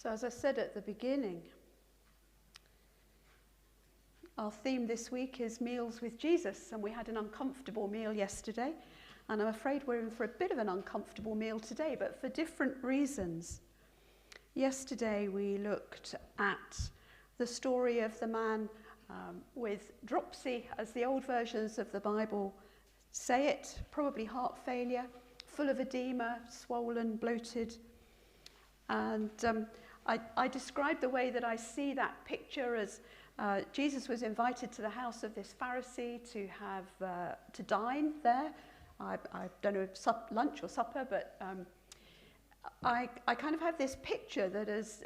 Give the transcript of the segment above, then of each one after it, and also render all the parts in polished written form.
So as I said at the beginning, our theme this week is Meals with Jesus, and we had an uncomfortable meal yesterday, and I'm afraid we're in for a bit of an uncomfortable meal today, but for different reasons. Yesterday we looked at the story of the man with dropsy, as the old versions of the Bible say it, probably heart failure, full of edema, swollen, bloated. And I described the way that I see that picture as Jesus was invited to the house of this Pharisee to dine there. I don't know if lunch or supper, but I kind of have this picture that as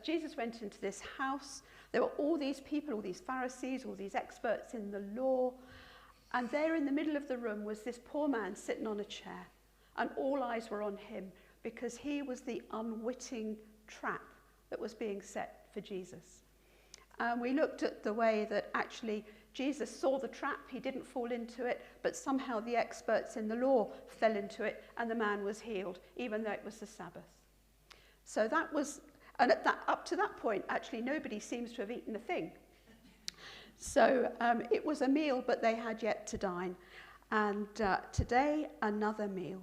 Jesus went into this house, there were all these people, all these Pharisees, all these experts in the law, and there in the middle of the room was this poor man sitting on a chair, and all eyes were on him because he was the unwitting trap that was being set for Jesus. And we looked at the way that actually Jesus saw the trap, he didn't fall into it, but somehow the experts in the law fell into it and the man was healed, even though it was the Sabbath. So that was, and up to that point, actually nobody seems to have eaten a thing. So it was a meal, but they had yet to dine. And today, another meal.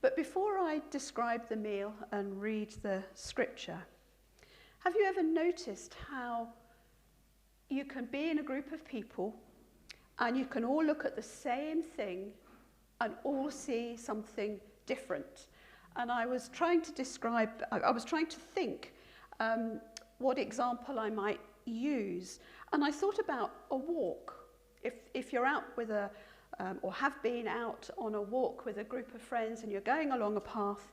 But before I describe the meal and read the scripture, have you ever noticed how you can be in a group of people and you can all look at the same thing and all see something different? And I was trying to think what example I might use. And I thought about a walk. If you're out with or have been out on a walk with a group of friends and you're going along a path,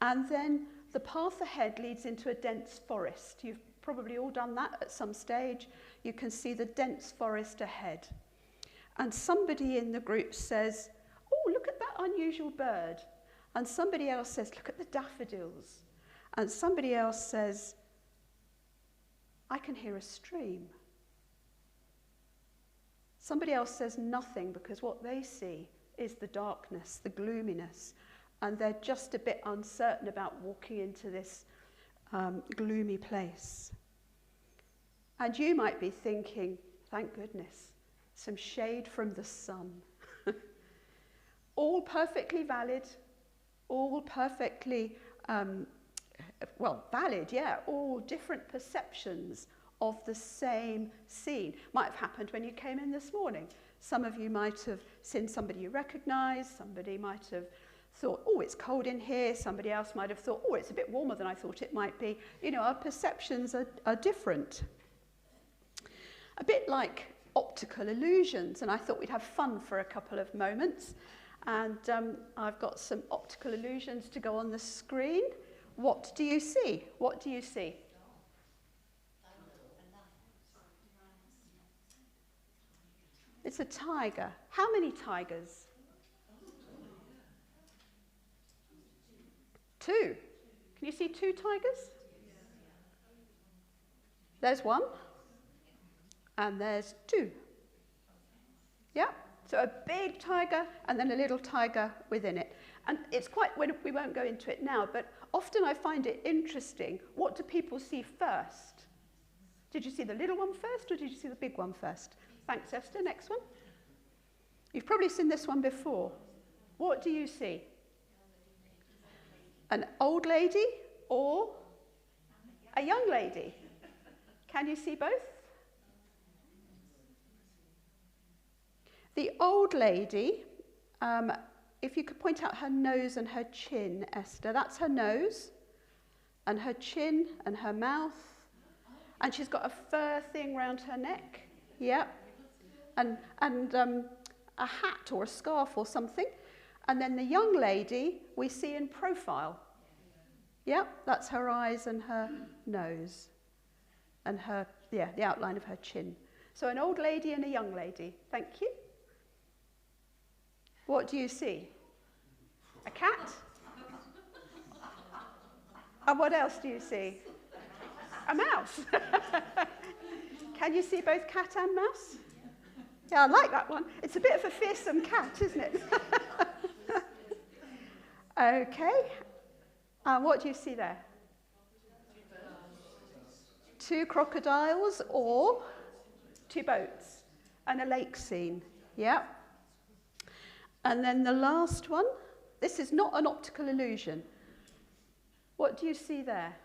and then the path ahead leads into a dense forest. You've probably all done that at some stage. You can see the dense forest ahead. And somebody in the group says, "Oh, look at that unusual bird." And somebody else says, "Look at the daffodils." And somebody else says, "I can hear a stream." Somebody else says nothing because what they see is the darkness, the gloominess, and they're just a bit uncertain about walking into this gloomy place. And you might be thinking, thank goodness, some shade from the sun. All perfectly valid, all perfectly, valid, yeah, all different perceptions of the same scene. Might have happened when you came in this morning. Some of you might have seen somebody you recognise, somebody might have thought, oh, it's cold in here, somebody else might have thought, oh, it's a bit warmer than I thought it might be. You know, our perceptions are different. A bit like optical illusions, and I thought we'd have fun for a couple of moments. And I've got some optical illusions to go on the screen. What do you see? What do you see? It's a tiger. How many tigers? 2. Can you see 2 tigers? There's 1. And there's 2. Yeah? So a big tiger and then a little tiger within it. And it's we won't go into it now, but often I find it interesting. What do people see first? Did you see the little one first or did you see the big one first? Thanks, Esther. Next one. You've probably seen this one before. What do you see? An old lady or a young lady? Can you see both? The old lady, if you could point out her nose and her chin, Esther, that's her nose, and her chin and her mouth, and she's got a fur thing round her neck, yeah, and a hat or a scarf or something, and then the young lady we see in profile, yeah, that's her eyes and her nose, and the outline of her chin. So an old lady and a young lady, thank you. What do you see? A cat? And what else do you see? A mouse. Can you see both cat and mouse? Yeah, I like that one. It's a bit of a fearsome cat, isn't it? Okay. And what do you see there? 2 crocodiles or 2 boats and a lake scene. Yeah. And then the last one, this is not an optical illusion. What do you see there?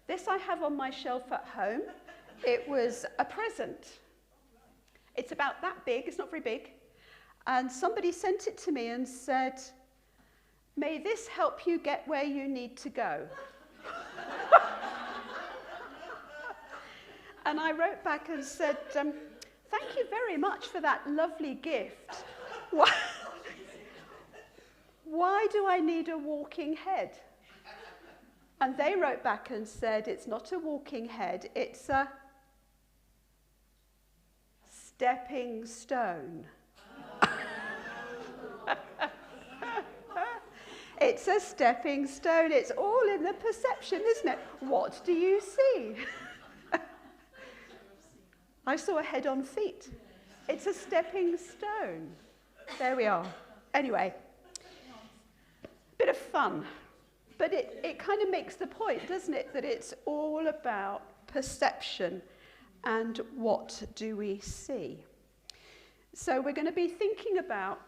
This I have on my shelf at home. It was a present. It's about that big, it's not very big. And somebody sent it to me and said, "May this help you get where you need to go." And I wrote back and said, "Thank you very much for that lovely gift. Why do I need a walking head?" And they wrote back and said, "It's not a walking head, it's a stepping stone." It's a stepping stone. It's all in the perception, isn't it? What do you see? I saw a head on feet. It's a stepping stone. There we are. Anyway, bit of fun. But it kind of makes the point, doesn't it, that it's all about perception and what do we see. So we're going to be thinking about,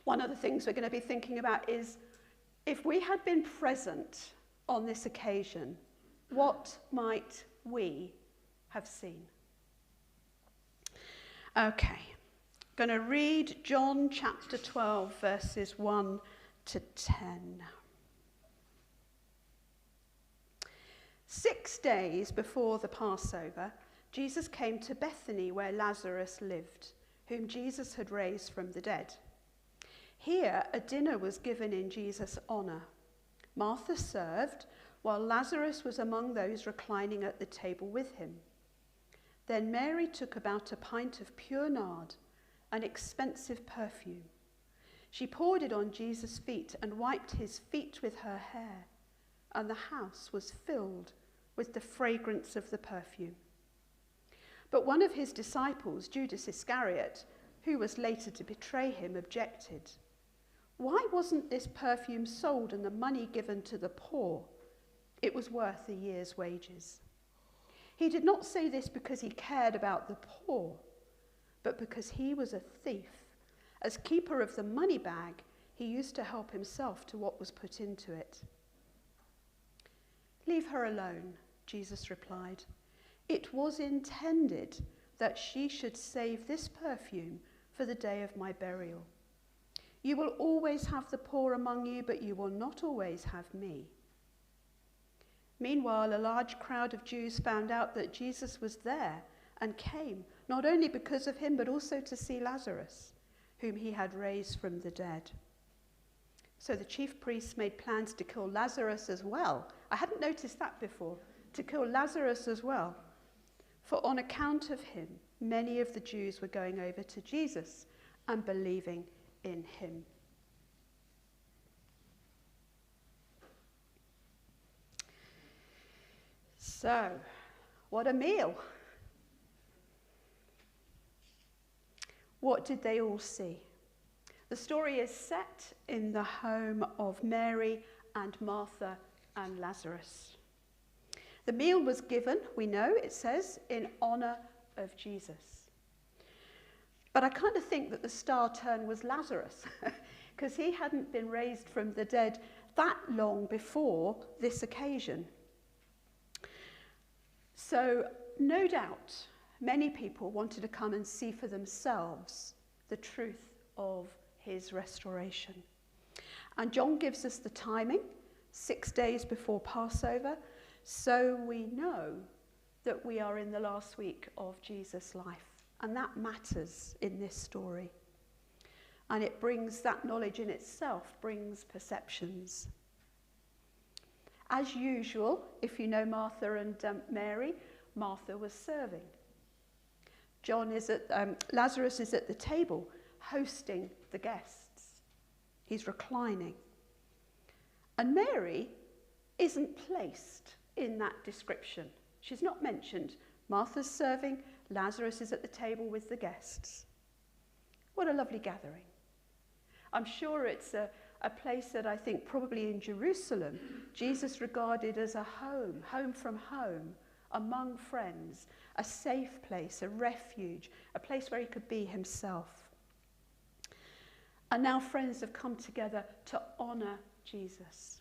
one of the things we're going to be thinking about is, if we had been present on this occasion, what might we have seen? Okay, going to read John chapter 12, verses 1 to 10. 6 days before the Passover, Jesus came to Bethany where Lazarus lived, whom Jesus had raised from the dead. Here a dinner was given in Jesus' honour. Martha served, while Lazarus was among those reclining at the table with him. Then Mary took about a pint of pure nard, an expensive perfume. She poured it on Jesus' feet and wiped his feet with her hair, and the house was filled with the fragrance of the perfume. But one of his disciples, Judas Iscariot, who was later to betray him, objected. "Why wasn't this perfume sold and the money given to the poor? It was worth a year's wages." He did not say this because he cared about the poor, but because he was a thief. As keeper of the money bag, he used to help himself to what was put into it. "Leave her alone," Jesus replied. "It was intended that she should save this perfume for the day of my burial. You will always have the poor among you, but you will not always have me." Meanwhile, a large crowd of Jews found out that Jesus was there and came, not only because of him, but also to see Lazarus, whom he had raised from the dead. So the chief priests made plans to kill Lazarus as well. I hadn't noticed that before, to kill Lazarus as well. For on account of him, many of the Jews were going over to Jesus and believing in him. So, what a meal. What did they all see? The story is set in the home of Mary and Martha and Lazarus. The meal was given, we know, it says, in honour of Jesus. But I kind of think that the star turn was Lazarus, because he hadn't been raised from the dead that long before this occasion. So, no doubt, many people wanted to come and see for themselves the truth of his restoration. And John gives us the timing, 6 days before Passover, so we know that we are in the last week of Jesus' life. And that matters in this story. And it brings, that knowledge in itself brings perceptions. As usual, if you know Martha and Mary, Martha was serving. Lazarus is at the table, hosting the guests. He's reclining. And Mary isn't placed in that description. She's not mentioned. Martha's serving, Lazarus is at the table with the guests. What a lovely gathering. I'm sure it's a a place that I think probably in Jerusalem, Jesus regarded as a home, home from home, among friends, a safe place, a refuge, a place where he could be himself. And now friends have come together to honour Jesus.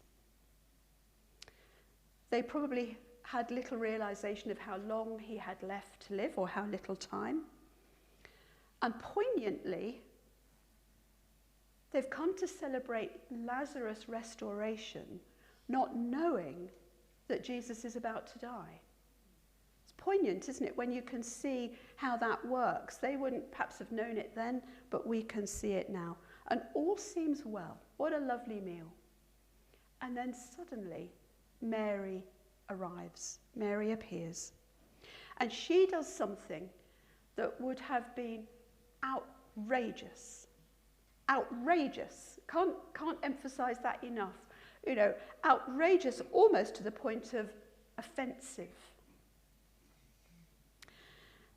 They probably had little realisation of how long he had left to live, or how little time. And poignantly, they've come to celebrate Lazarus' restoration, not knowing that Jesus is about to die. It's poignant, isn't it, when you can see how that works. They wouldn't perhaps have known it then, but we can see it now. And all seems well. What a lovely meal. And then suddenly, Mary arrives. Mary appears. And she does something that would have been outrageous. Outrageous. Can't emphasize that enough. You know, outrageous almost to the point of offensive.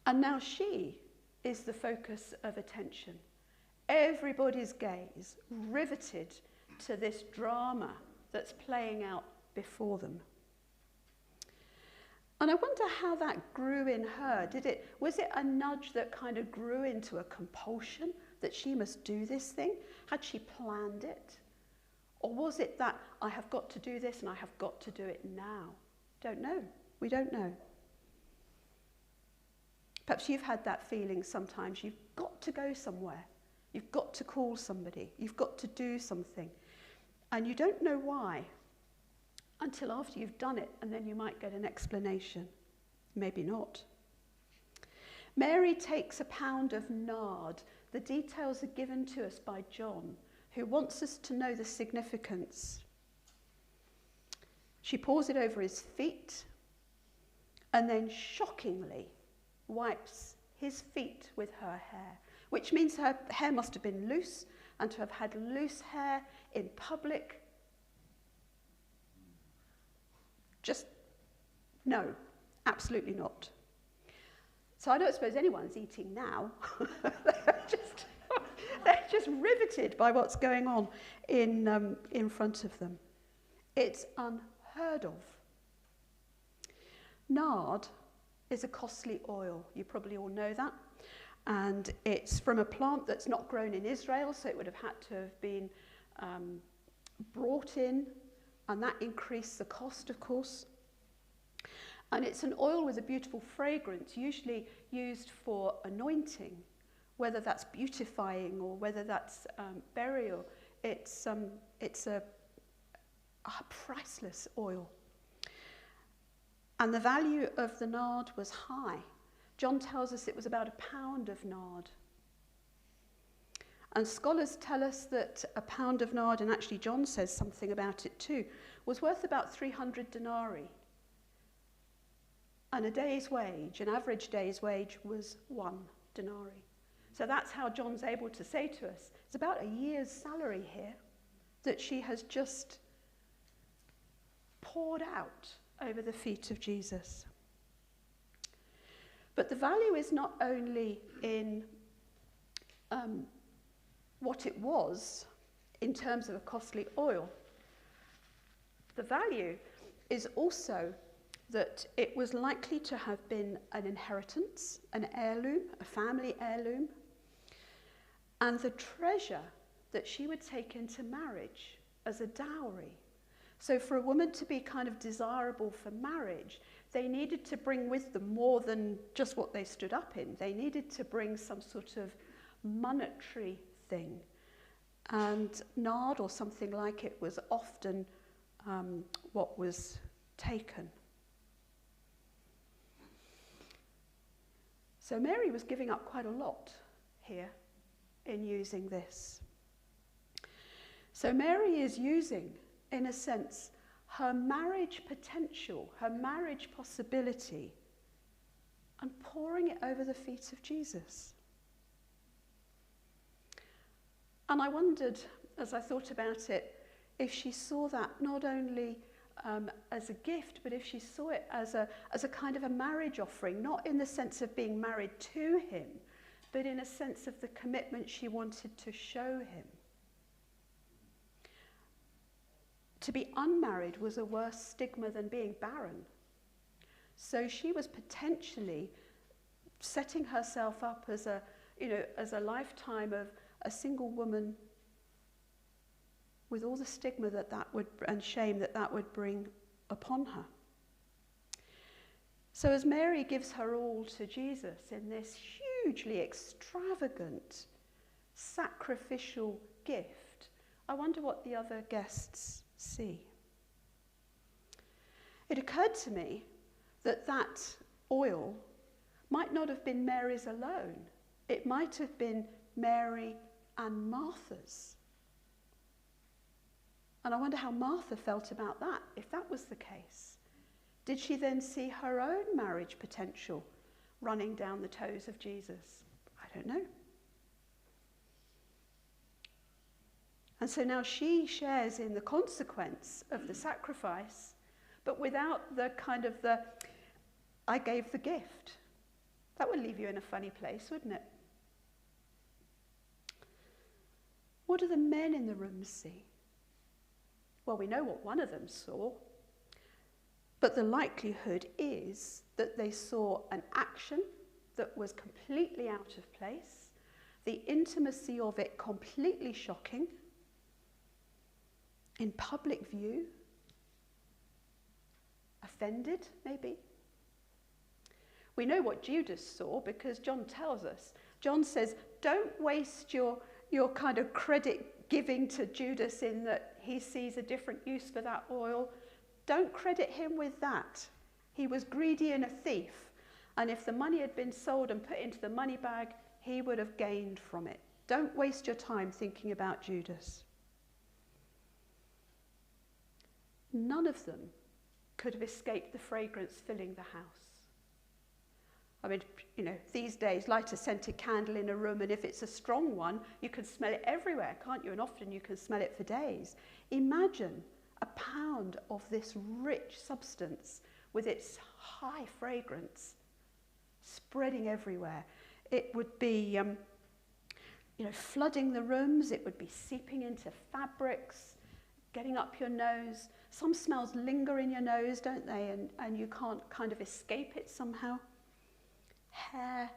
And now she is the focus of attention. Everybody's gaze riveted to this drama that's playing out before them. And I wonder how that grew in her. Was it a nudge that kind of grew into a compulsion that she must do this thing? Had she planned it? Or was it that I have got to do this and I have got to do it now? Don't know. We don't know. Perhaps you've had that feeling sometimes. You've got to go somewhere. You've got to call somebody. You've got to do something. And you don't know why until after you've done it, and then you might get an explanation. Maybe not. Mary takes a pound of nard. The details are given to us by John, who wants us to know the significance. She pours it over his feet and then shockingly wipes his feet with her hair, which means her hair must have been loose, and to have had loose hair in public, just no, absolutely not. So I don't suppose anyone's eating now. They're just riveted by what's going on in front of them. It's unheard of. Nard is a costly oil. You probably all know that. And it's from a plant that's not grown in Israel, so it would have had to have been brought in, and that increased the cost, of course. And it's an oil with a beautiful fragrance, usually used for anointing, whether that's beautifying or whether that's burial. It's a priceless oil. And the value of the nard was high. John tells us it was about a pound of nard. And scholars tell us that a pound of nard, and actually John says something about it too, was worth about 300 denarii. And a day's wage, an average day's wage, was 1 denarii. So that's how John's able to say to us, it's about a year's salary here that she has just poured out over the feet of Jesus. But the value is not only in what it was in terms of a costly oil. The value is also that it was likely to have been an inheritance, an heirloom, a family heirloom, and the treasure that she would take into marriage as a dowry. So for a woman to be kind of desirable for marriage, they needed to bring with them more than just what they stood up in. They needed to bring some sort of monetary thing. And nard or something like it was often what was taken. So Mary was giving up quite a lot here in using this. So Mary is using, in a sense, her marriage potential, her marriage possibility, and pouring it over the feet of Jesus. And I wondered, as I thought about it, if she saw that not only as a gift, but if she saw it as a kind of a marriage offering, not in the sense of being married to him, but in a sense of the commitment she wanted to show him. To be unmarried was a worse stigma than being barren. So she was potentially setting herself up as a lifetime of a single woman with all the stigma that would, and shame that would bring upon her. So as Mary gives her all to Jesus in this hugely extravagant, sacrificial gift, I wonder what the other guests see. It occurred to me that oil might not have been Mary's alone. It might have been Mary and Martha's. And I wonder how Martha felt about that, if that was the case. Did she then see her own marriage potential running down the toes of Jesus? I don't know. And so now she shares in the consequence of the sacrifice, but without the kind of I gave the gift. That would leave you in a funny place, wouldn't it? What do the men in the room see? Well, we know what one of them saw, but the likelihood is that they saw an action that was completely out of place, the intimacy of it completely shocking, in public view, offended maybe. We know what Judas saw because John tells us. John says, don't waste your kind of credit giving to Judas in that he sees a different use for that oil. Don't credit him with that. He was greedy and a thief. And if the money had been sold and put into the money bag, he would have gained from it. Don't waste your time thinking about Judas. None of them could have escaped the fragrance filling the house. I mean, these days, light a scented candle in a room, and if it's a strong one, you can smell it everywhere, can't you? And often you can smell it for days. Imagine a pound of this rich substance with its high fragrance spreading everywhere. It would be, flooding the rooms. It would be seeping into fabrics, getting up your nose. Some smells linger in your nose, don't they? And you can't kind of escape it somehow. Hair, a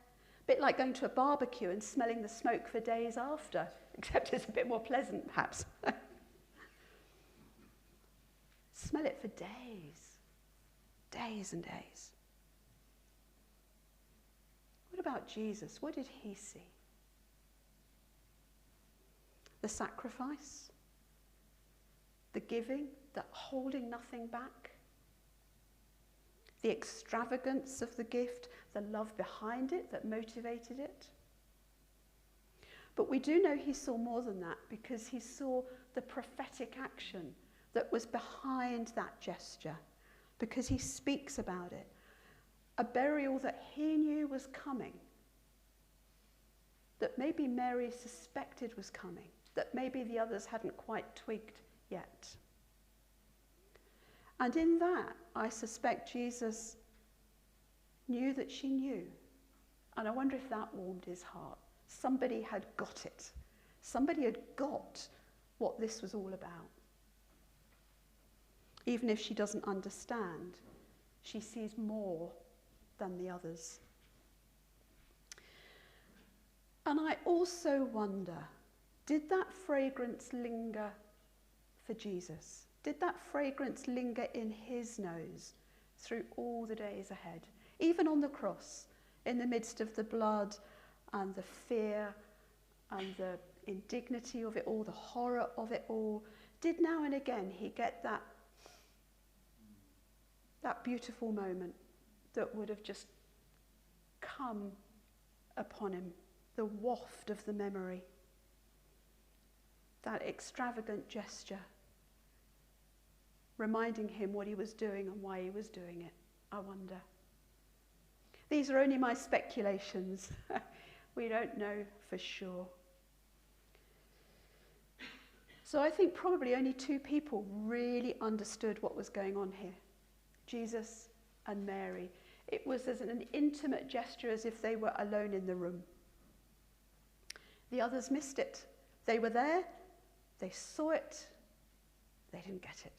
bit like going to a barbecue and smelling the smoke for days after, except it's a bit more pleasant, perhaps. Smell it for days and days. What about Jesus? What did he see? The sacrifice, the giving, the holding nothing back, the extravagance of the gift, the love behind it that motivated it. But we do know he saw more than that, because he saw the prophetic action that was behind that gesture, because he speaks about it. A burial that he knew was coming, that maybe Mary suspected was coming, that maybe the others hadn't quite twigged yet. And in that, I suspect Jesus knew that she knew. And I wonder if that warmed his heart. Somebody had got it. Somebody had got what this was all about. Even if she doesn't understand, she sees more than the others. And I also wonder, did that fragrance linger for Jesus? Did that fragrance linger in his nose through all the days ahead? Even on the cross, in the midst of the blood and the fear and the indignity of it all, the horror of it all, did now and again he get that beautiful moment that would have just come upon him, the waft of the memory, that extravagant gesture, reminding him what he was doing and why he was doing it, I wonder. These are only my speculations. We don't know for sure. So I think probably only two people really understood what was going on here, Jesus and Mary. It was as an intimate gesture, as if they were alone in the room. The others missed it. They were there, they saw it, They didn't get it.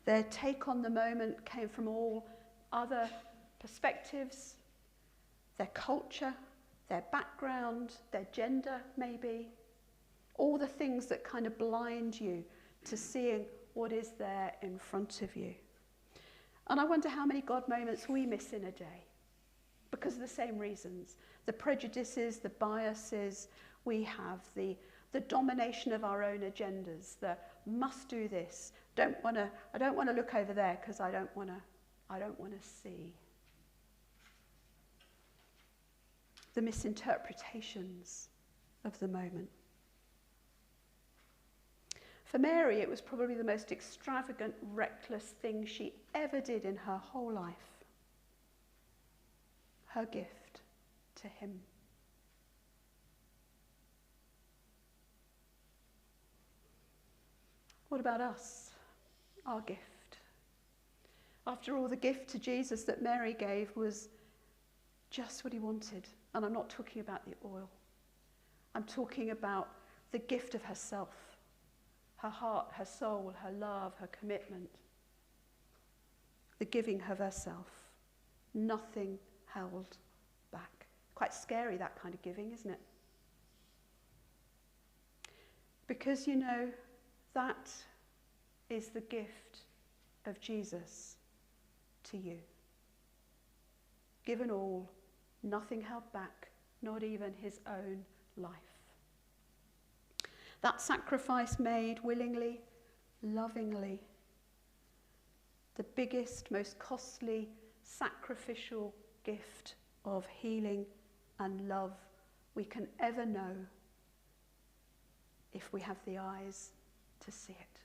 Their take on the moment came from all other perspectives, their culture, their background, their gender maybe, all the things that kind of blind you to seeing what is there in front of you. And I wonder how many God moments we miss in a day because of the same reasons. The prejudices, the biases we have, the domination of our own agendas, the must do this, I don't want to look over there because I don't want to see. The misinterpretations of the moment. For Mary, it was probably the most extravagant, reckless thing she ever did in her whole life. Her gift to him. What about us? Our gift. After all, the gift to Jesus that Mary gave was just what he wanted. And I'm not talking about the oil. I'm talking about the gift of herself. Her heart, her soul, her love, her commitment. The giving of herself. Nothing held back. Quite scary, that kind of giving, isn't it? Because, you know, that is the gift of Jesus to you. Given all, nothing held back, not even his own life. That sacrifice made willingly, lovingly. The biggest, most costly, sacrificial gift of healing and love we can ever know if we have the eyes to see it.